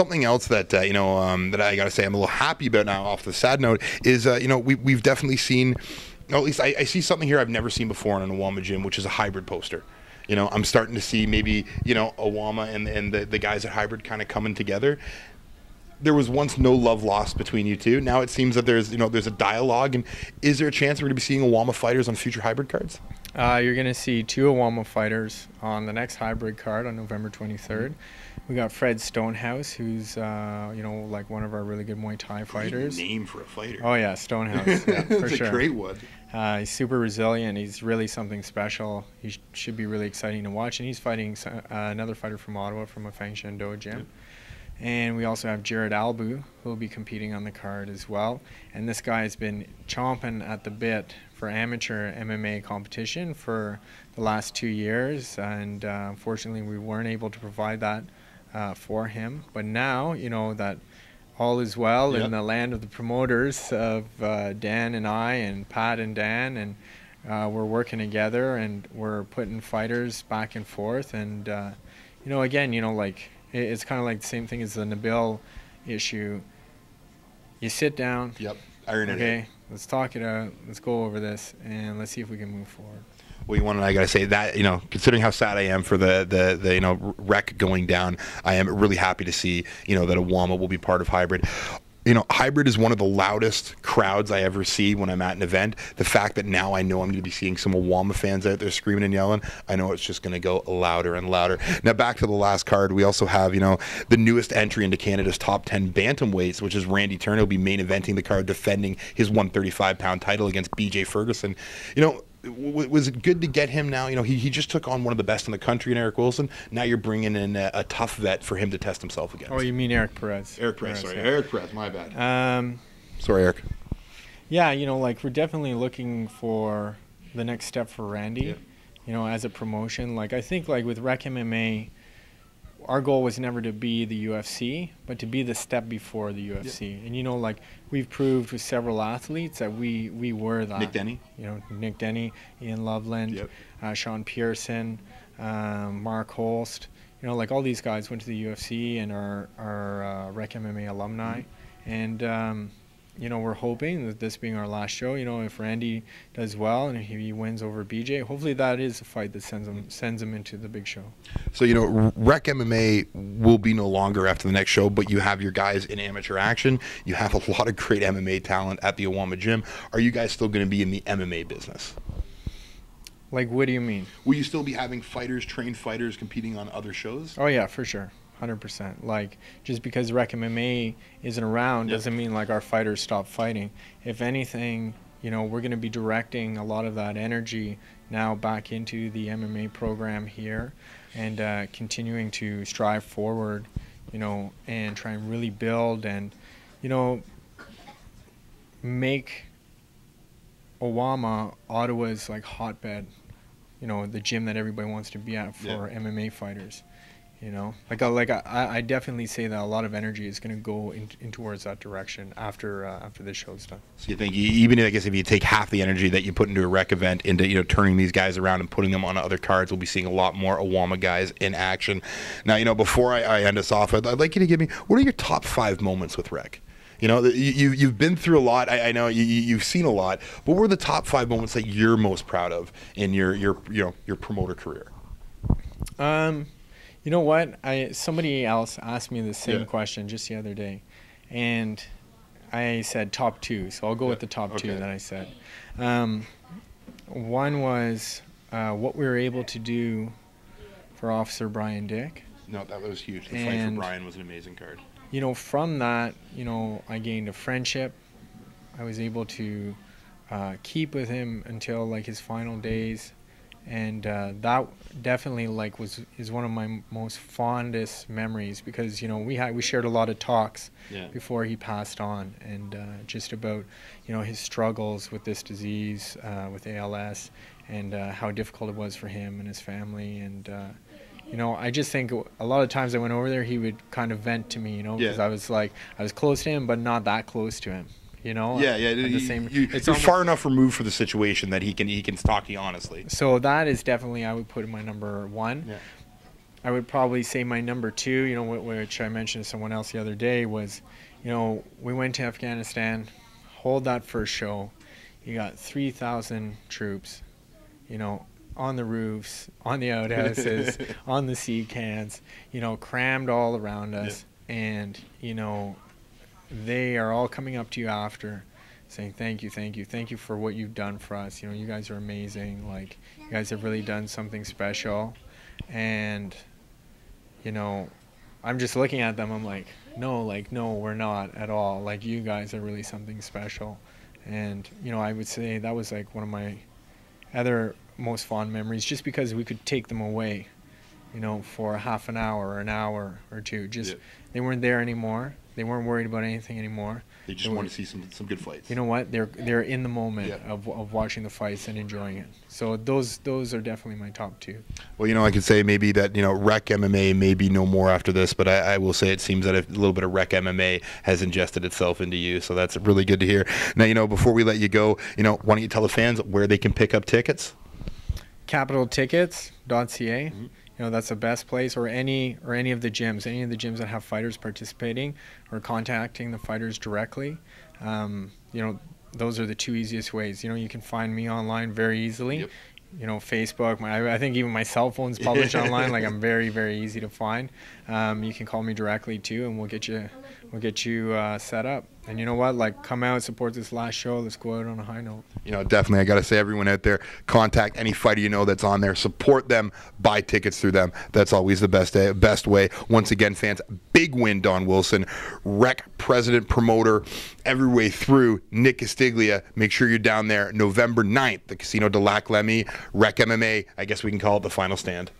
Something else that that I gotta say I'm a little happy about now, off the sad note, is we've definitely seen, or at least I see something here I've never seen before in an Awama gym, which is a hybrid poster. I'm starting to see maybe Awama and the guys at Hybrid kind of coming together. There was once no love lost between you two. Now it seems that there's a dialogue. And is there a chance we're going to be seeing Awama fighters on future Hybrid cards? You're going to see 2 Awama fighters on the next Hybrid card on November 23rd. We got Fred Stonehouse, who's like one of our really good Muay Thai fighters. Great name for a fighter. Oh yeah, Stonehouse, yeah, for It's sure. a great one. He's super resilient. He's really something special. He should be really exciting to watch. And he's fighting another fighter from Ottawa, from a Fang Shen Do gym. Yep. And we also have Jared Albu, who will be competing on the card as well. And this guy has been chomping at the bit for amateur MMA competition for the last 2 years. And unfortunately, we weren't able to provide that for him. But now, that all is well in the land of the promoters of Dan and I and Pat and Dan. And we're working together and we're putting fighters back and forth. And, again, it's kind of like the same thing as the Nabil issue. You sit down. Yep. Iron it. Okay, let's talk it out. Let's go over this, and let's see if we can move forward. Well, I gotta say that, considering how sad I am for the wreck going down, I am really happy to see, that Awama will be part of Hybrid. Hybrid is one of the loudest crowds I ever see when I'm at an event. The fact that now I know I'm going to be seeing some Awama fans out there screaming and yelling, I know it's just going to go louder and louder. Now, back to the last card, we also have, the newest entry into Canada's top 10 bantamweights, which is Randy Turner. He'll be main eventing the card, defending his 135-pound title against BJ Ferguson. Was it good to get him now? He just took on one of the best in the country in Eric Wilson. Now you're bringing in a tough vet for him to test himself against. Oh, you mean Eric Perez? Eric Perez, sorry. Yeah. Eric Perez, my bad. Sorry, Eric. Yeah, we're definitely looking for the next step for Randy, as a promotion. I think, with Rec MMA, our goal was never to be the UFC, but to be the step before the UFC. And, we've proved with several athletes that we were that. Nick Denny? Nick Denny, Ian Loveland, Sean Pearson, Mark Holst. All these guys went to the UFC and are Rec MMA alumni. And, we're hoping that this being our last show, if Randy does well and he wins over BJ, hopefully that is a fight that sends him into the big show. So, Rec MMA will be no longer after the next show, but you have your guys in amateur action. You have a lot of great MMA talent at the Awama gym. Are you guys still going to be in the MMA business? What do you mean? Will you still be having trained fighters competing on other shows? Oh, yeah, for sure. 100%. Just because Rec MMA isn't around doesn't mean our fighters stop fighting. If anything, we're going to be directing a lot of that energy now back into the MMA program here and continuing to strive forward, and try and really build and, make Awama Ottawa's hotbed, the gym that everybody wants to be at for MMA fighters. I definitely say that a lot of energy is going to go in towards that direction after this show's done. So you think, even if you take half the energy that you put into a rec event into turning these guys around and putting them on other cards, we'll be seeing a lot more Awama guys in action. Now, before I end us off, I'd like you to give me, what are your top 5 moments with rec? You've been through a lot. I know you've seen a lot. But what are the top 5 moments that you're most proud of in your promoter career? You know what? Somebody else asked me the same question just the other day, and I said top 2. So I'll go with the top 2 that I said. One was what we were able to do for Officer Brian Dick. No, that was huge. The fight for Brian was an amazing card. From that, I gained a friendship. I was able to keep with him until his final days. And that definitely is one of my most fondest memories because we shared a lot of talks before he passed on and just about his struggles with this disease with ALS and how difficult it was for him and his family and I just think a lot of times I went over there he would kind of vent to me because I was close to him but not that close to him. You're far enough removed from the situation that he can talk to you honestly. So that is definitely I would put in my number 1. I would probably say my number two, you know, which I mentioned to someone else the other day, was, you know, we went to Afghanistan, hold that first show. You got 3,000 troops, you know, on the roofs, on the outhouses, on the sea cans, you know, crammed all around us. Yeah. And, you know, they are all coming up to you after saying, thank you for what you've done for us. You know, you guys are amazing. Like, you guys have really done something special. And, you know, I'm just looking at them. I'm like, no, we're not at all. Like, you guys are really something special. And, you know, I would say that was like one of my other most fond memories, just because we could take them away, you know, for half an hour or an hour or two. Just, they weren't there anymore. They weren't worried about anything anymore. They just wanted to see some good fights. You know what? They're in the moment of watching the fights and enjoying it. So those are definitely my top two. Well, you know, I could say maybe that, you know, Rec MMA may be no more after this, but I will say it seems that a little bit of Rec MMA has ingested itself into you. So that's really good to hear. Now, you know, before we let you go, you know, why don't you tell the fans where they can pick up tickets? Capitaltickets.ca. Mm-hmm. You know, that's the best place, or any of the gyms that have fighters participating or contacting the fighters directly. You know, those are the two easiest ways. You know, you can find me online very easily. Yep. You know, Facebook. I think even my cell phone's published online. Like, I'm very, very easy to find. You can call me directly too, and we'll get you set up. And you know what? Like, come out, support this last show. Let's go out on a high note. You know, definitely. I got to say, everyone out there, contact any fighter you know that's on there. Support them. Buy tickets through them. That's always the best way. Once again, fans, big win, Don Wilson. Rec president, promoter, every way through. Nick Castiglia. Make sure you're down there November 9th, the Casino de Lac Lemy. Rec MMA. I guess we can call it the final stand.